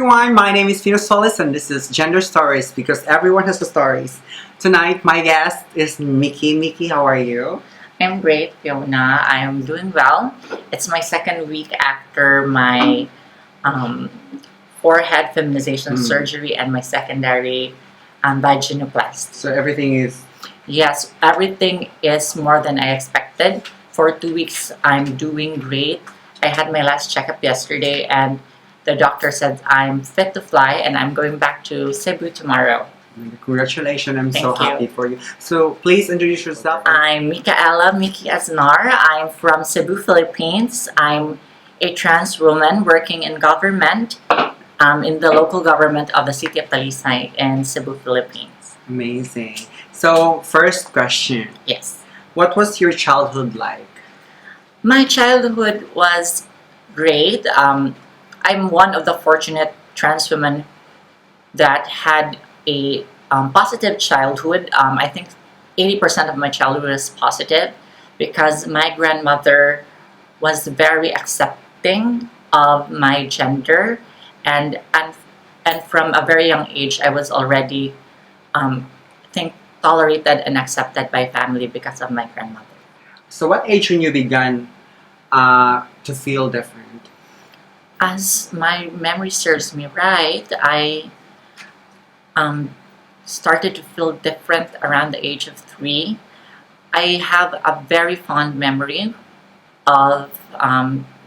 everyone, my name is Fiona Solis and this is Gender Stories because everyone has the stories. Tonight, my guest is Mikki. Mikki, how are you? I'm great, Fiona. I am doing well. It's my second week after my um, forehead feminization surgery and my secondary vaginoplasty. So everything is... Yes, everything is more than I expected. For 2 weeks, I'm doing great. I had my last checkup yesterday and the doctor said I'm fit to fly and I'm going back to Cebu tomorrow. Congratulations, I'm Thank so you. happy for you. So please introduce yourself. I'm Mikki Aznar. I'm from Cebu, Philippines. I'm a trans woman working in government, in the local government of the city of Talisay in Cebu, Philippines. Amazing. So first question, Yes. what was your childhood like? My childhood was great. I'm one of the fortunate trans women that had a positive childhood. I think 80% of my childhood was positive because my grandmother was very accepting of my gender, and from a very young age, I was already, I think, tolerated and accepted by family because of my grandmother. So what age when you began to feel different? As my memory serves me right, I started to feel different around the age of 3. I have a very fond memory of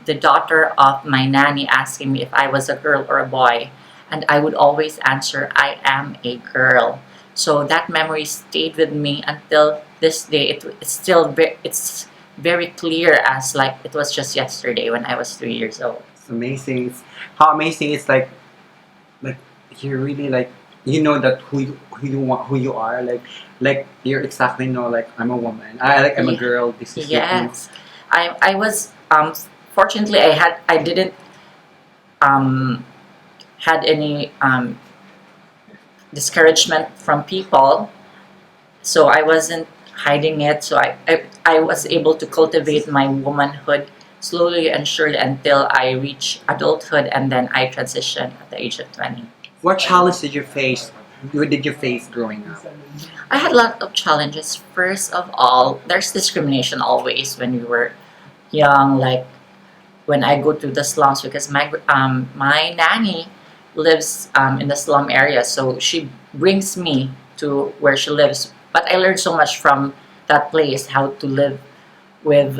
the daughter of my nanny asking me if I was a girl or a boy, and I would always answer, I am a girl. So that memory stayed with me until this day. It's still it's very clear as like it was just yesterday when I was 3 years old. It's amazing. How amazing it's like you really like you know that who you are like you exactly know like I'm a woman. I'm a girl. This is Yes, I was fortunately I didn't had any discouragement from people, so I wasn't hiding it. So I was able to cultivate my womanhood slowly and surely until I reach adulthood, and then I transitioned at the age of 20. What challenge did you face? What did you face growing up? I had a lot of challenges. First of all, there's discrimination always when we were young. Like when I go to the slums, because my nanny lives in the slum area, so she brings me to where she lives. But I learned so much from that place, how to live with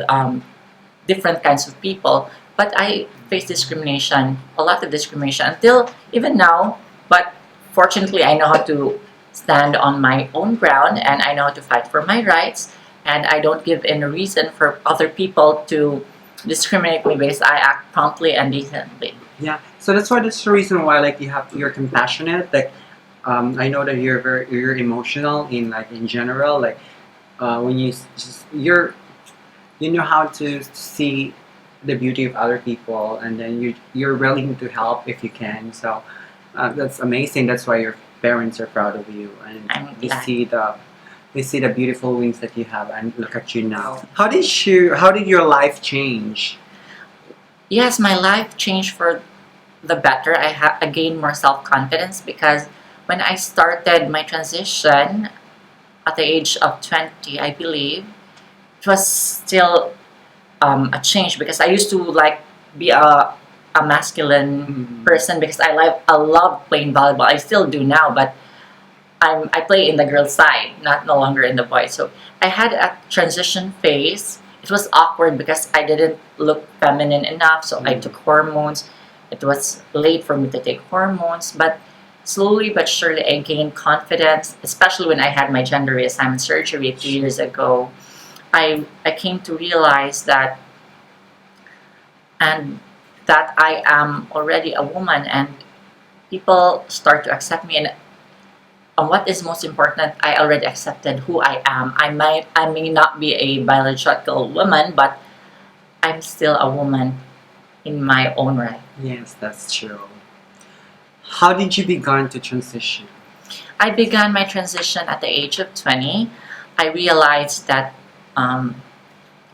different kinds of people. But I faced discrimination, a lot of discrimination until even now. But fortunately, I know how to stand on my own ground and I know how to fight for my rights. And I don't give any reason for other people to discriminate me because I act promptly and decently. Yeah, so that's the reason why like you're compassionate. Like, I know that you're emotional in general. Like, when you know how to see the beauty of other people, and then you're willing to help if you can. So that's amazing. That's why your parents are proud of you, and I'm they glad. see the beautiful wings that you have, and look at you now. How did your life change? Yes, my life changed for the better. I gained more self-confidence because when I started my transition at the age of 20, I believe, it was still a change because I used to like be a masculine person because I love playing volleyball. I still do now, but I play in the girls' side, not no longer in the boys. So I had a transition phase. It was awkward because I didn't look feminine enough, so I took hormones. It was late for me to take hormones, but slowly but surely I gained confidence, especially when I had my gender reassignment surgery 2 years ago. I came to realize that I am already a woman, and people start to accept me. And what is most important, I already accepted who I am. I may not be a biological woman, but I'm still a woman in my own right. Yes, that's true. How did you begin to transition? I began my transition at the age of 20. I realized that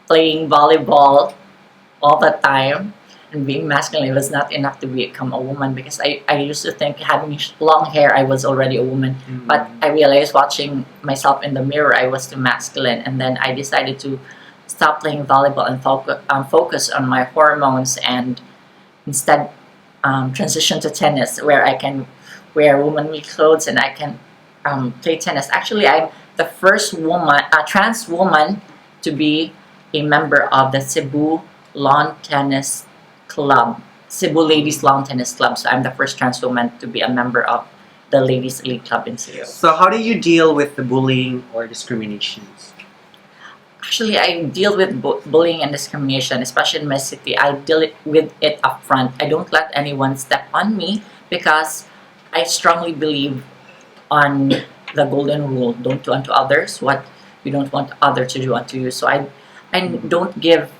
playing volleyball all the time and being masculine was not enough to become a woman, because I used to think having long hair I was already a woman. But I realized watching myself in the mirror I was too masculine, and then I decided to stop playing volleyball and focus on my hormones, and instead transition to tennis, where I can wear womanly clothes and I can play tennis. Actually, I'm the first woman, a trans woman, to be a member of the Cebu Lawn Tennis Club, Cebu Ladies Lawn Tennis Club. So I'm the first trans woman to be a member of the Ladies Elite Club in Cebu. So how do you deal with the bullying or discriminations? Actually, I deal with bullying and discrimination, especially in my city. I deal with it up front. I don't let anyone step on me, because I strongly believe on the golden rule: don't do unto others what you don't want others to do unto you. So I don't give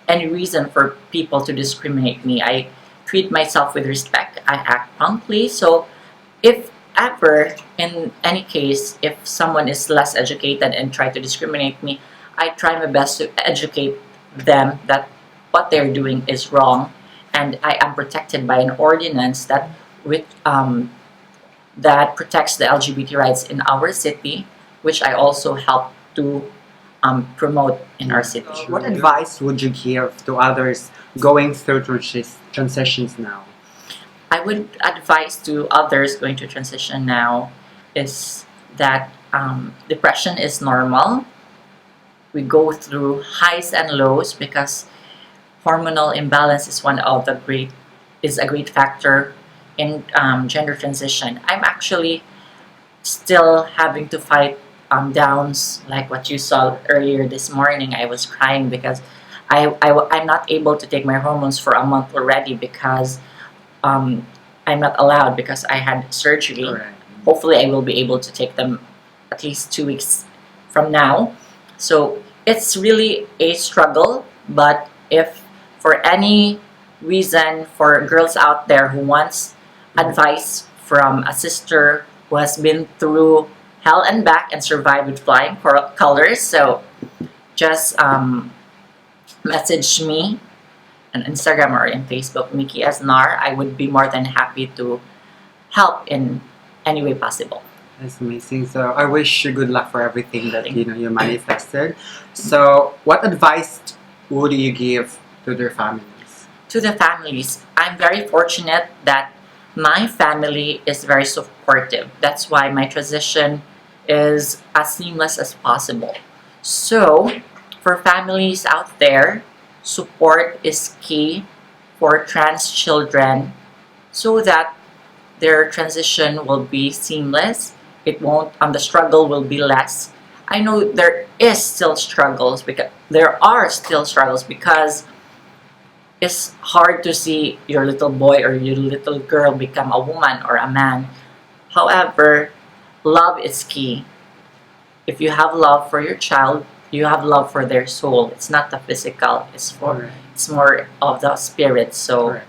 any reason for people to discriminate me. I treat myself with respect. I act promptly. So if ever, in any case, if someone is less educated and try to discriminate me, I try my best to educate them that what they're doing is wrong, and I am protected by an ordinance that with that protects the LGBT rights in our city, which I also help to promote in our city. What advice would you give to others going through transitions now? I would advise to others going to transition now is that depression is normal. We go through highs and lows because hormonal imbalance is a great factor in gender transition. I'm actually still having to fight downs, like what you saw earlier this morning. I was crying because I'm not able to take my hormones for a month already, because I'm not allowed, because I had surgery. Correct. Hopefully I will be able to take them at least 2 weeks from now. So it's really a struggle, but if for any reason, for girls out there who wants advice from a sister who has been through hell and back and survived with flying colors, so just message me on Instagram or in Facebook, Mikki Aznar. I would be more than happy to help in any way possible. That's amazing. So I wish you good luck for everything that you manifested. So what advice would you give to their families? To the families, I'm very fortunate that my family is very supportive. That's why my transition is as seamless as possible. So for families out there, support is key for trans children, so that their transition will be seamless. It won't, the struggle will be less. I know there are still struggles, because it's hard to see your little boy or your little girl become a woman or a man. However, love is key. If you have love for your child, you have love for their soul. It's not the physical. It's more of the spirit. So Correct.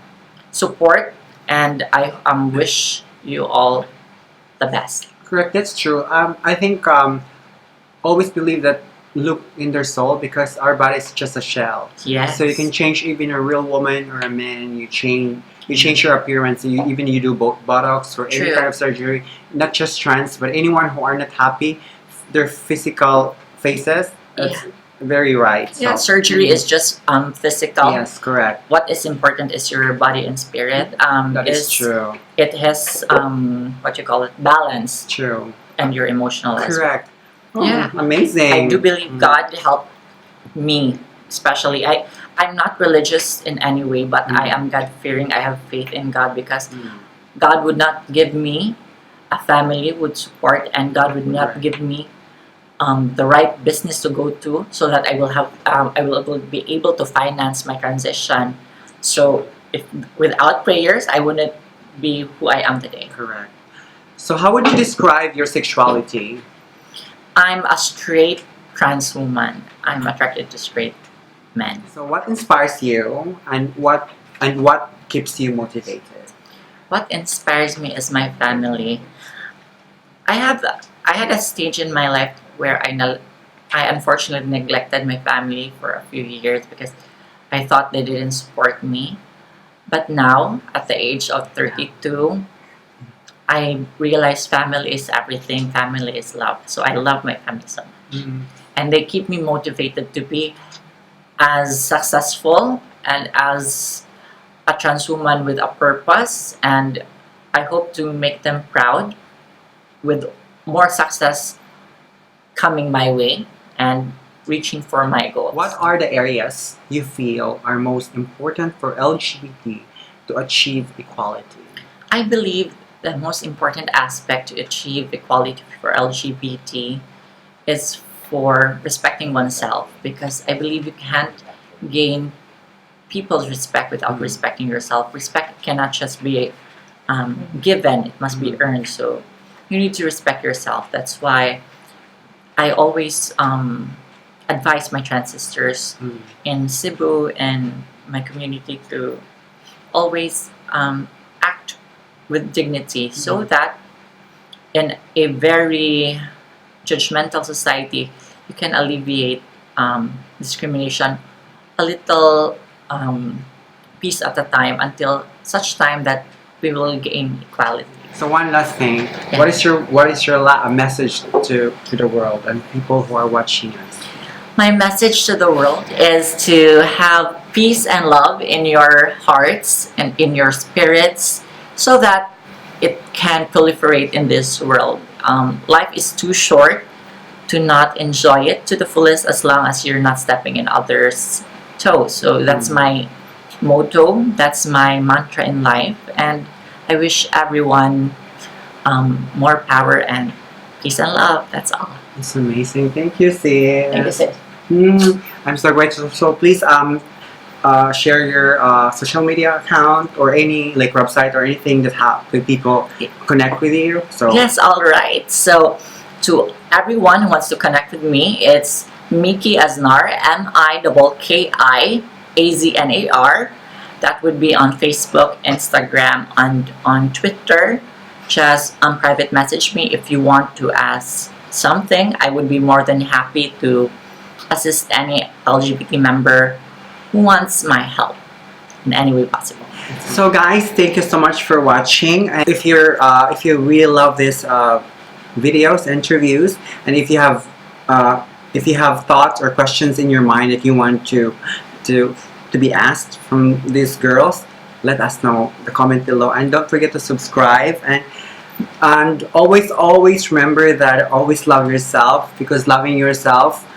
support, and I wish you all the best. Correct, that's true. I think always believe that look in their soul, because our body is just a shell. Yes. So you can change even a real woman or a man. You change your appearance. Even you do Botox or any True. kind of surgery. Not just trans, but anyone who are not happy, their physical faces. That's very right. Yeah, So, surgery is just physical. yes, correct. What is important is your body and spirit. That is true. It has what you call it, balance, True. and your emotional as well. Correct. Oh, Yeah. amazing. I do believe God helped me, especially. I'm not religious in any way, but I am God fearing. I have faith in God, because God would not give me a family with support, and God would not give me the right business to go to, so that I will be able to finance my transition. So if without prayers, I wouldn't be who I am today. Correct. So how would you describe your sexuality? I'm a straight trans woman. I'm attracted to straight men. So what inspires you, and what keeps you motivated? What inspires me is my family. I had a stage in my life where I unfortunately neglected my family for a few years, because I thought they didn't support me. But now, at the age of 32, I realize family is everything, family is love. So I love my family so much. Mm. And they keep me motivated to be as successful and as a trans woman with a purpose. And I hope to make them proud with more success coming my way and reaching for my goals. What are the areas you feel are most important for LGBT to achieve equality? I believe the most important aspect to achieve equality for LGBT is for respecting oneself, because I believe you can't gain people's respect without respecting yourself. Respect cannot just be given, it must be earned. So you need to respect yourself. That's why I always advise my trans sisters in Cebu and my community to always act with dignity, so that in a very judgmental society, you can alleviate discrimination a little piece at a time, until such time that we will gain equality. So one last thing, Yeah. what is your message to the world and people who are watching us? My message to the world is to have peace and love in your hearts and in your spirits, so that it can proliferate in this world. Life is too short to not enjoy it to the fullest, as long as you're not stepping in others' toes. So that's my motto, that's my mantra in life, and I wish everyone more power and peace and love. That's all. It's amazing. Thank you, sis. Thank you, sis. I'm so grateful. So please share your social media account or any like website or anything that with people connect with you. So Yes, all right. So to everyone who wants to connect with me, it's Mikki Aznar, MIKKI AZNAR. That would be on Facebook, Instagram, and on Twitter. Just private message me if you want to ask something. I would be more than happy to assist any LGBT member who wants my help in any way possible. So guys, thank you so much for watching. And if you really love this videos, interviews, and if you have thoughts or questions in your mind that you want to be asked from these girls, let us know in the comment below, and don't forget to subscribe, and always remember that always love yourself, because loving yourself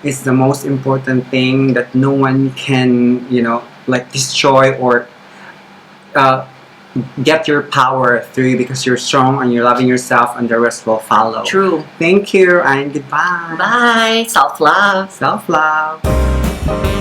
is the most important thing that no one can like destroy or get your power through, because you're strong and you're loving yourself, and the rest will follow. True. Thank you and goodbye. Bye. Self-love. Self-love.